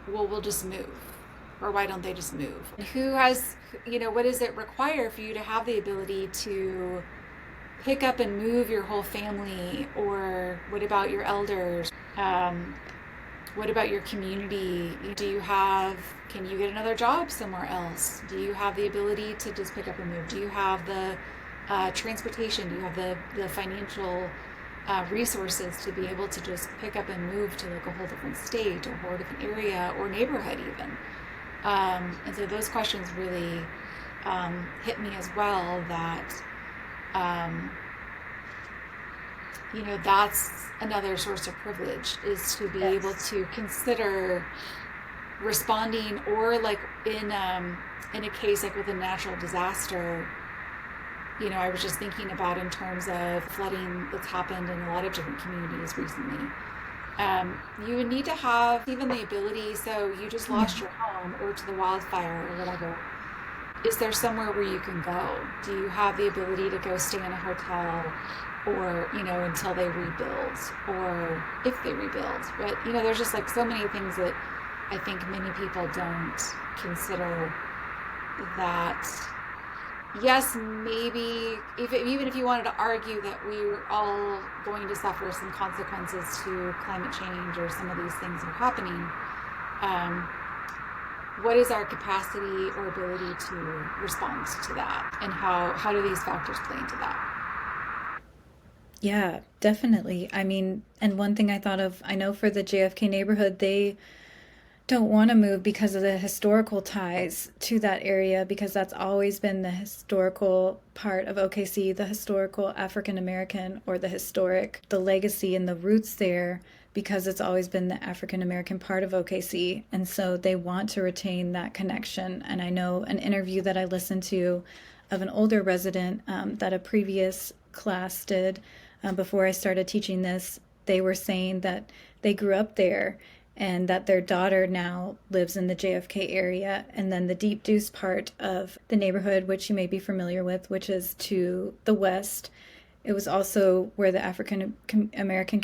well, we'll just move, or why don't they just move? Who has, what does it require for you to have the ability to pick up and move your whole family? Or what about your elders? What about your community? Can you get another job somewhere else? Do you have the ability to just pick up and move? Do you have the transportation? Do you have the financial resources to be able to just pick up and move to like a whole different state or a whole different area or neighborhood even? And so those questions really hit me as well, that um, that's another source of privilege, is to be able to consider responding, or like in a case like with a natural disaster. I was just thinking about in terms of flooding that's happened in a lot of different communities recently. You would need to have even the ability, so you just lost your home or to the wildfire or whatever. Is there somewhere where you can go? Do you have the ability to go stay in a hotel, or until they rebuild, or if they rebuild? But there's just like so many things that I think many people don't consider, that yes, maybe even if you wanted to argue that we're all going to suffer some consequences to climate change, or some of these things are happening, um, what is our capacity or ability to respond to that, and how do these factors play into that? Yeah, definitely. I mean, and one thing I thought of, I know for the JFK neighborhood, they don't want to move because of the historical ties to that area, because that's always been the historical part of OKC, the historical African American, or the legacy and the roots there, because it's always been the African American part of OKC. And so they want to retain that connection. And I know an interview that I listened to of an older resident that a previous class did before I started teaching this. They were saying that they grew up there, and that their daughter now lives in the JFK area. And then the Deep Deuce part of the neighborhood, which you may be familiar with, which is to the west, it was also where the African American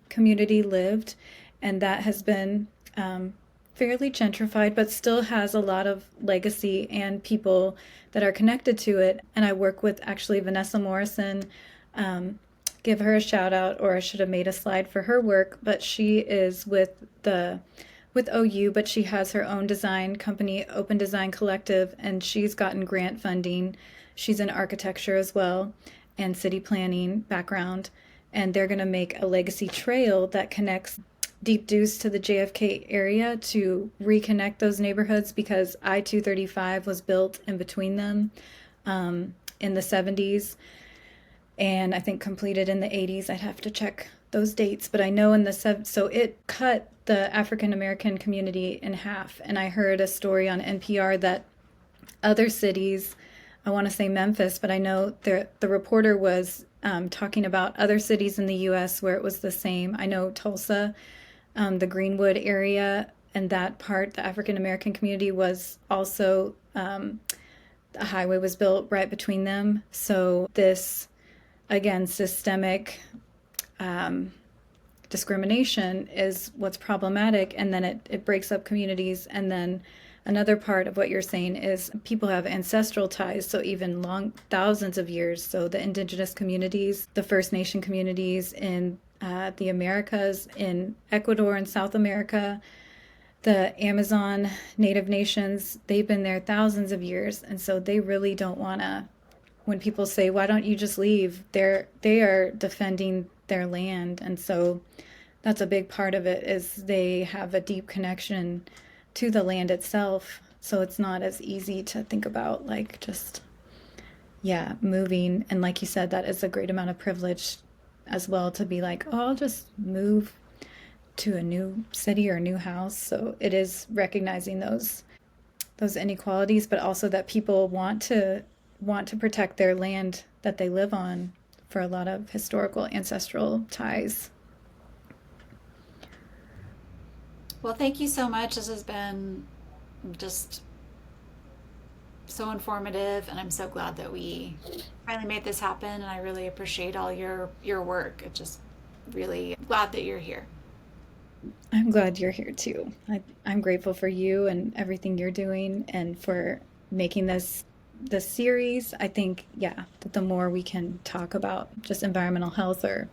community lived. And that has been fairly gentrified, but still has a lot of legacy and people that are connected to it. And I work with actually Vanessa Morrison. Give her a shout out, or I should have made a slide for her work, but she is with OU, but she has her own design company, Open Design Collective, and she's gotten grant funding. She's in architecture as well, and city planning background, and they're going to make a legacy trail that connects Deep Deuce to the JFK area to reconnect those neighborhoods, because I-235 was built in between them in the 70s, and I think completed in the 80s. I'd have to check those dates, but I know so it cut the African American community in half. And I heard a story on NPR that other cities, I want to say Memphis, but I know the reporter was talking about other cities in the U.S. where it was the same. I know Tulsa, the Greenwood area, and that part, the African American community was also, a highway was built right between them. So this, again, systemic discrimination is what's problematic, and then it breaks up communities. And then another part of what you're saying is people have ancestral ties, so even long thousands of years. So the indigenous communities, the First Nation communities in the Americas, in Ecuador and South America, the Amazon Native nations, they've been there thousands of years. And so they really don't want to, when people say, why don't you just leave? They are defending their land. And so that's a big part of it, is they have a deep connection to the land itself. So it's not as easy to think about like just, yeah, moving. And like you said, that is a great amount of privilege as well, to be like, oh, I'll just move to a new city or a new house. So it is recognizing those inequalities, but also that people want to protect their land that they live on for a lot of historical ancestral ties. Well, thank you so much. This has been just so informative, and I'm so glad that we finally made this happen, and I really appreciate all your work. It's just really glad that you're here. I'm glad you're here too. I'm grateful for you and everything you're doing, and for making this series. I think, yeah, that the more we can talk about just environmental health or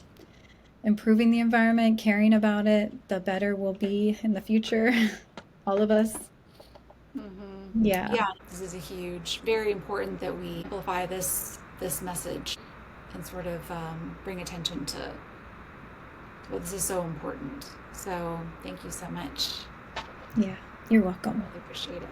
improving the environment, caring about it, the better we'll be in the future. All of us. Mm-hmm. Yeah. Yeah, this is a huge, very important that we amplify this message and sort of bring attention to, well, this is so important. So thank you so much. Yeah, you're welcome. I really appreciate it.